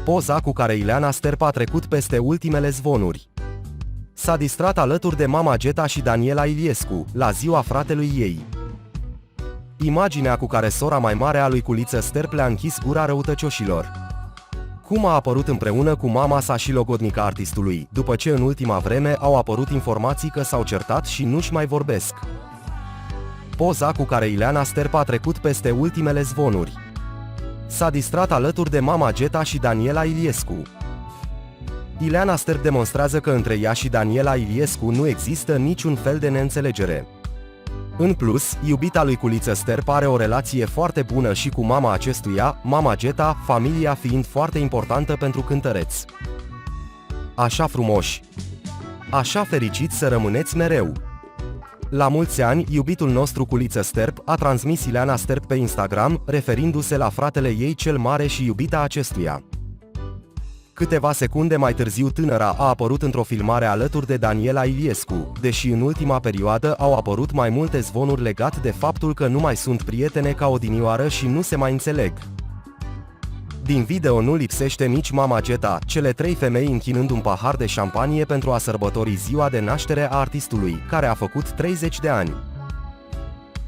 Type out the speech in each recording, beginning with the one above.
Poza cu care Ileana Sterp a trecut peste ultimele zvonuri. S-a distrat alături de mama Geta și Daniela Iliescu, la ziua fratelui ei. Imaginea cu care sora mai mare a lui Culiță Sterp le-a închis gura răutăcioșilor. Cum a apărut împreună cu mama sa și logodnica artistului, după ce în ultima vreme au apărut informații că s-au certat și nu-și mai vorbesc. Poza cu care Ileana Sterp a trecut peste ultimele zvonuri. S-a distrat alături de mama Geta și Daniela Iliescu. Ileana Sterp demonstrează că între ea și Daniela Iliescu nu există niciun fel de neînțelegere. În plus, iubita lui Culiță Sterp are o relație foarte bună și cu mama acestuia, mama Geta, familia fiind foarte importantă pentru cântăreț. Așa frumoși! Așa fericiți să rămâneți mereu! La mulți ani, iubitul nostru Culiță Sterp a transmis Ileana Sterp pe Instagram, referindu-se la fratele ei cel mare și iubita acestuia. Câteva secunde mai târziu tânăra a apărut într-o filmare alături de Daniela Iliescu, deși în ultima perioadă au apărut mai multe zvonuri legate de faptul că nu mai sunt prietene ca odinioară și nu se mai înțeleg. Din video nu lipsește nici mama Geta, cele trei femei închinând un pahar de șampanie pentru a sărbători ziua de naștere a artistului, care a făcut 30 de ani.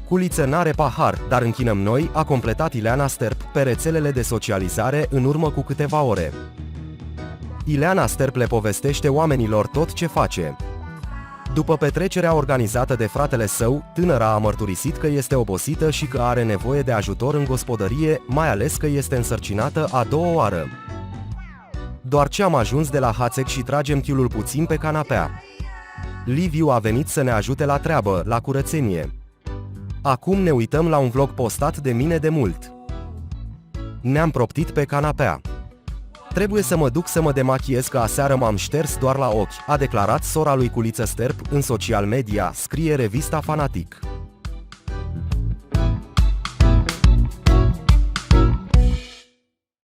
Culiță n-are pahar, dar închinăm noi, a completat Ileana Sterp pe rețelele de socializare în urmă cu câteva ore. Ileana Sterp le povestește oamenilor tot ce face. După petrecerea organizată de fratele său, tânăra a mărturisit că este obosită și că are nevoie de ajutor în gospodărie, mai ales că este însărcinată a doua oară. Doar ce am ajuns de la Hațeg și tragem chiulul puțin pe canapea. Liviu a venit să ne ajute la treabă, la curățenie. Acum ne uităm la un vlog postat de mine de mult. Ne-am proptit pe canapea. Trebuie să mă duc să mă demachiez că aseară m-am șters doar la ochi, a declarat sora lui Culiță Sterp în social media, scrie revista Fanatic.